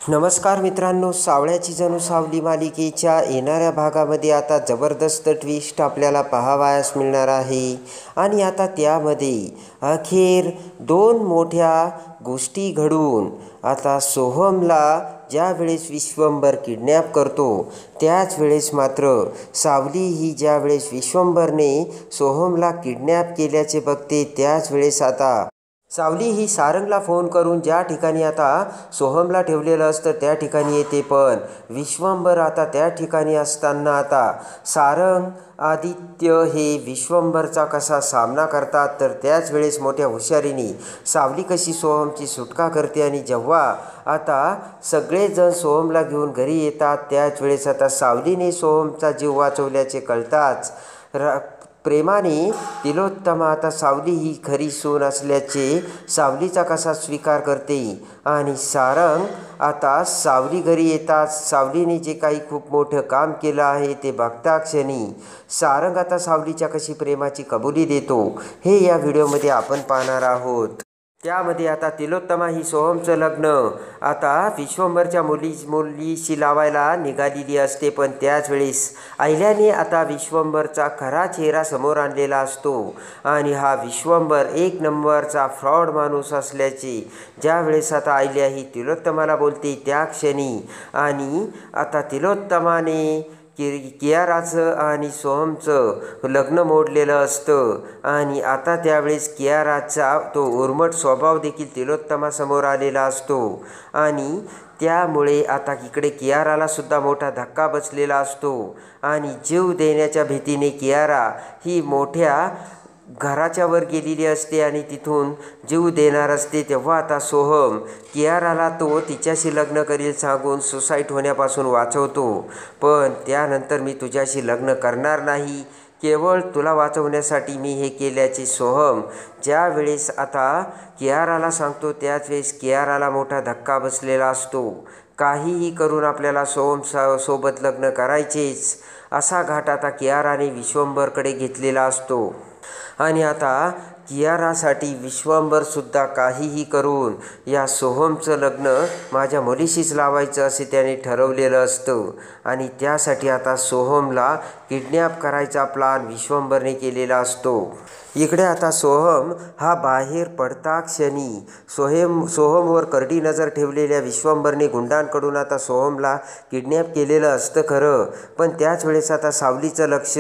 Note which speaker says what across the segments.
Speaker 1: नमस्कार मित्रांनो, सावळ्याची जणू सावली मालिकेच्या येणाऱ्या भागामध्ये आता जबरदस्त ट्विस्ट आपल्याला पाहावयास मिळणार आहे. आणि आता त्यामध्ये अखेर दोन मोठ्या गोष्टी घडून आता सोहमला ज्या वेळेस विश्वंभर किडनॅप करतो त्याच वेळेस मात्र सावली ही ज्या वेळेस विश्वंभरने सोहमला किडनॅप केल्याचे बघते त्याच वेळेस आता सावली ही सारंगला फोन करून ज्या ठिकाणी आता सोहमला ठेवलेलं असतं त्या ठिकाणी येते. पण विश्वंभर आता त्या ठिकाणी असताना आता सारंग आदित्य हे विश्वंभरचा कसा सामना करतात तर त्याच वेळेस मोठ्या हुशारीने सावली कशी सोहमची सुटका करते. आणि जेव्हा आता सगळेजण सोहमला घेऊन घरी येतात त्याच वेळेस आता सावलीने सोहमचा जीव वाचवल्याचे कळताच प्रेमाने तिलोत्तमा आता सावली ही खरी सून असल्याचे सावलीचा कसा स्वीकार करते. आणि सारंग आता सावली घरी येतात. सावलीने जे काही खूप मोठं काम केलं आहे ते बघता क्षणी सारंग आता सावलीच्या कशी प्रेमाची कबुली देतो हे या व्हिडिओमध्ये आपण पाहणार आहोत. त्यामध्ये आता तिलोत्तमा ही सोहमचं लग्न आता विश्वंभरच्या मुलीशी लावायला निघालेली असते. पण त्याच वेळेस अहिल्याने आता विश्वंभरचा खरा चेहरा समोर आणलेला असतो. आणि हा विश्वंभर एक नंबरचा फ्रॉड माणूस असल्याचे ज्या वेळेस आता अहिल्या ही तिलोत्तमाला बोलते त्या क्षणी आणि आता तिलोत्तमाने कियाराचं आणि सोहमचं लग्न मोडलेलं असतं. आणि आता त्यावेळेस कियाराचा तो उर्मट स्वभाव देखील तिलोत्तमासमोर आलेला असतो. आणि त्यामुळे आता इकडे कियाराला सुद्धा मोठा धक्का बसलेला असतो. आणि जीव देण्याच्या भीतीने कियारा ही मोठ्या घराच्या वर गेलेली असते आणि तिथून जीव देणार असते. तेव्हा आता सोहम कियाराला तो तिच्याशी लग्न करील सांगून सुसाईड होण्यापासून वाचवतो. पण त्यानंतर मी तुझ्याशी लग्न करणार नाही, केवळ तुला वाचवण्यासाठी मी हे केल्याचे सोहम ज्या वेळेस आता कियाराला सांगतो त्याच वेळेस कियाराला मोठा धक्का बसलेला असतो. काहीही करून आपल्याला सोबत लग्न करायचेच असा घाट आता कियाराने विश्वंभरकडे घेतलेला असतो. आणि आता कियारासाठी विश्वंभरसुद्धा काहीही करून या सोहमचं लग्न माझ्या मुलीशीच लावायचं असे त्याने ठरवलेलं असतं. आणि त्यासाठी आता सोहमला किडनॅप करायचा प्लान विश्वंभरने केलेला असतो. इकडे आता सोहम हा बाहेर पडता क्षणी सोहमवर करडी नजर ठेवलेल्या विश्वंभरने गुंडांकडून आता सोहमला किडनॅप केलेलं असतं खरं. पण त्याच वेळेस आता सावलीचं लक्ष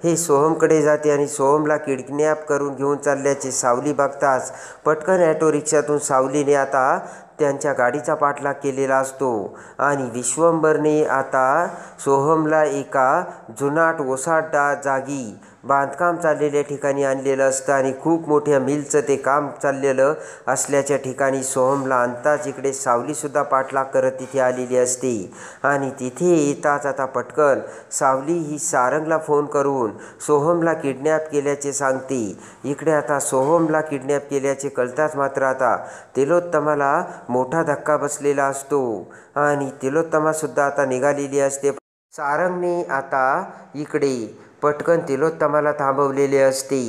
Speaker 1: हे सोहमकडे जाते आणि सोहमला किडनॅप करून घेऊन चालल्याचे सावली बघताच पटकन ॲटो रिक्षातून सावलीने आता त्यांच्या गाडीचा पाठलाग केलेला असतो. आणि विश्वंभरने आता सोहमला एका जुनाट ओसाड जागी बांधकाम चाललेल्या ठिकाणी आणलेलं असतं. आणि खूप मोठ्या मिलचं ते काम चाललेलं असल्याच्या ठिकाणी सोहमला आणताच इकडे सावलीसुद्धा पाठलाग करत तिथे आलेली असते. आणि तिथे येताच आता पटकन सावली ही सारंगला फोन करून सोहमला किडनॅप केल्याचे सांगते. इकडे आता सोहमला किडनॅप केल्याचे कळताच मात्र आता तिलोत्तमाला मोठा धक्का बसलेला असतो. आणि तिलोत्तमासुद्धा आता निघालेली असते. सारंगने आता इकडे पटकन तिलोत्तमाला थांबवलेले असते.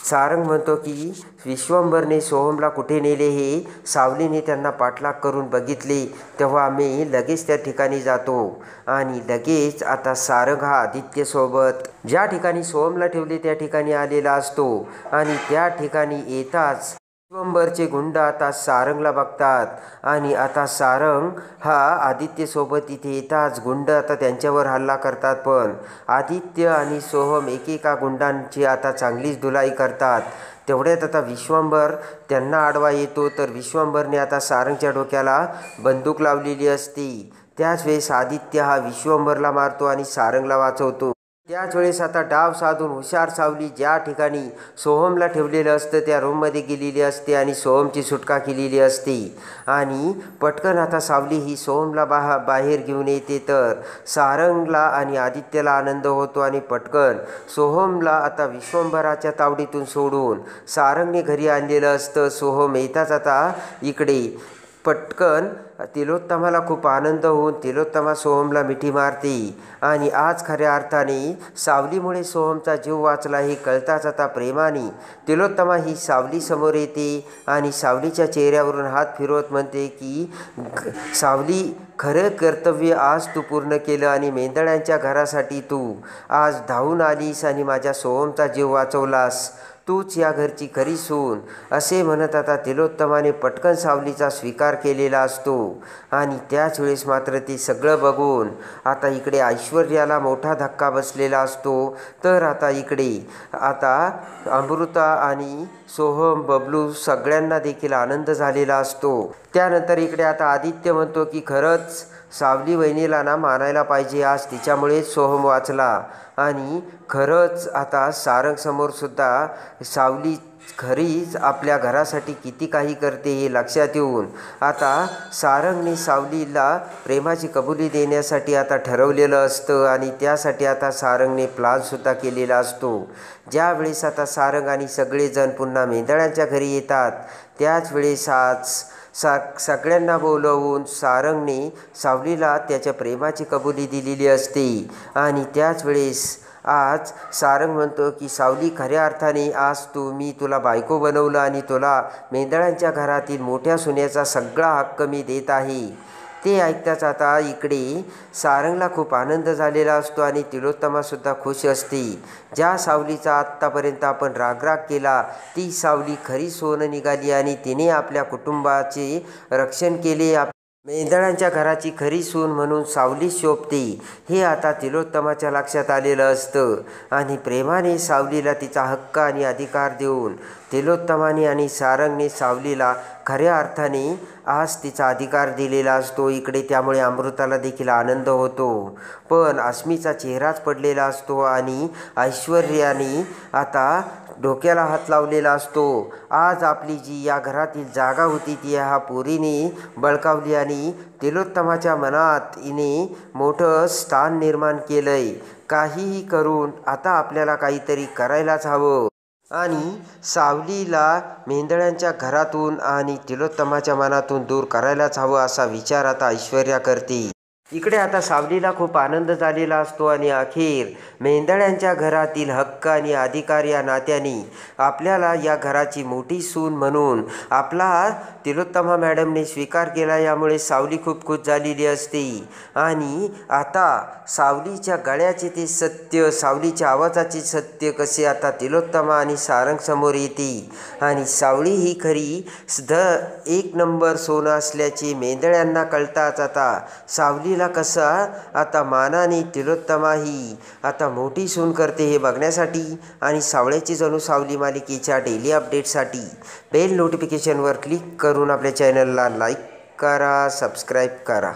Speaker 1: सारंग म्हणतो की विश्वंभरने सोहमला कुठे नेले हे सावलीने त्यांना पाठलाग करून बघितले तेव्हा आम्ही लगेच त्या ठिकाणी जातो. आणि लगेच आता सारंग हा आदित्यसोबत ज्या ठिकाणी सोहमला ठेवले त्या ठिकाणी आलेला असतो. आणि त्या ठिकाणी येताच विश्वंभरचे गुंड आता सारंगला बघतात. आणि आता सारंग हा आदित्यसोबत इथे येताच गुंड आता त्यांच्यावर हल्ला करतात. पण आदित्य आणि सोहम एकेका गुंडांची आता चांगलीच धुलाई करतात. तेवढ्यात आता विश्वंभर त्यांना आडवा येतो तर विश्वंभरने आता सारंगच्या डोक्याला बंदूक लावलेली असते. त्याच वेळेस आदित्य हा विश्वंभरला मारतो आणि सारंगला वाचवतो. त्याच वेळेस आता डाव साधून हुशार सावली ज्या ठिकाणी सोहमला ठेवलेलं असतं त्या रूममध्ये गेलेली असते आणि सोहमची सुटका केलेली असते. आणि पटकन आता सावली ही सोहमला बाहेर घेऊन येते तर सारंगला आणि आदित्यला आनंद होतो. आणि पटकन सोहमला आता विश्वंभराच्या तावडीतून सोडून सारंगने घरी आणलेलं असतं. सोहम येताच आता इकडे पटकन तिलोत्तमाला खूप आनंद होऊन तिलोत्तमा सोहमला मिठी मारते. आणि आज खऱ्या अर्थाने सावलीमुळे सोहमचा जीव वाचला हे कळताच आता प्रेमाने तिलोत्तमा ही सावली समोर येते आणि सावलीच्या चेहऱ्यावरून हात फिरवत म्हणते की सावली खरं कर्तव्य आज तू पूर्ण केलं आणि मेंदळ्यांच्या घरासाठी तू आज धावून आलीस आणि माझ्या सोहमचा जीव वाचवलास. तूच या घरची खरी सून असे म्हणत आता तिलोत्तमाने पटकन सावलीचा स्वीकार केलेला असतो. आणि त्याच वेळेस मात्र ते सगळं बघून आता इकडे ऐश्वर्याला मोठा धक्का बसलेला असतो. तर आता इकडे आता अमृता आणि सोहम, बबलू सगळ्यांना देखील आनंद झालेला असतो. त्यानंतर इकडे आता आदित्य म्हणतो की खरंच सावली वहिनीला ना मानायला पाहिजे, आज तिच्यामुळेच सोहम वाचला. आणि खरंच आता सारंगसमोरसुद्धा सावली खरीच आपल्या घरासाठी किती काही करते हे लक्षात येऊन आता सारंगने सावलीला प्रेमाची कबुली देण्यासाठी आता ठरवलेलं असतं. आणि त्यासाठी आता सारंगने प्लॅनसुद्धा केलेला असतो. ज्यावेळेस आता सारंग आणि सगळेजण पुन्हा मेंदळ्यांच्या घरी येतात त्याच वेळेस आज सगळ्यांना बोलवून सारंगने सावलीला त्याच्या प्रेमाची कबुली दिलेली असते. आणि त्याच वेळेस आज सारंग म्हणतो की सावली, खऱ्या अर्थाने आज मी तुला बायको बनवलं आणि तुला मेंदळ्यांच्या घरातील मोठ्या सुनेचा सगळा हक्क मी देत आहे. ते ऐकताच आता इकडे सारंगला खूप आनंद झालेला असतो आणि तिलोत्तमासुद्धा खुश असते. ज्या सावलीचा आत्तापर्यंत आपण रागराग केला ती सावली खरी सोनं निघाली आणि तिने आपल्या कुटुंबाचे रक्षण केले. मेंदळ्यांच्या घराची खरी सून म्हणून सावली शोभते हे आता तिलोत्तमाच्या लक्षात आलेलं असतं. आणि प्रेमाने सावलीला तिचा हक्क आणि अधिकार देऊन तिलोत्तमाने आणि सारंगने सावलीला खऱ्या अर्थाने आज तिचा अधिकार दिलेला असतो इकडे. त्यामुळे अमृताला देखील आनंद होतो. पण अस्मीचा चेहराच पडलेला असतो आणि ऐश्वर्याने आता डोक्याला हात लावलेला असतो. आज आपली जी या घरातील जागा होती ती ह्या पोरीने बळकावली आणि तिलोत्तमाच्या मनात हिने मोठं स्थान निर्माण केलंय. काहीही करून आता आपल्याला काहीतरी करायलाच हवं आणि सावलीला मेंदळ्यांच्या घरातून आणि तिलोत्तमाच्या मनातून दूर करायलाच हवं असा विचार आता ऐश्वर्या करते. इकडे आता सावलीला खूप आनंद झालेला असतो आणि अखेर मेंदळ्यांच्या घरातील हक्क आणि अधिकार या नात्याने आपल्याला या घराची मोठी सून म्हणून आपला तिलोत्तमा मॅडमने स्वीकार केला. यामुळे सावली खूप खुश झालेली असते. आणि आता सावलीच्या गळ्याचे ते सत्य, सावलीच्या आवाजाचे सत्य कसे आता तिलोत्तमा आणि सारंगसमोर येते. आणि सावली ही खरी एक नंबर सोनं असल्याचे मेंदळ्यांना कळताच आता सावली कसा आता मानाने तिलोत्तमा ही आता मोठी सून करते हे बघण्यासाठी आणि सावळ्याची जणू सावली मालिकेच्या डेली अपडेटसाठी बेल नोटिफिकेशनवर क्लिक करून आपल्या चॅनलला लाईक करा, सबस्क्राईब करा.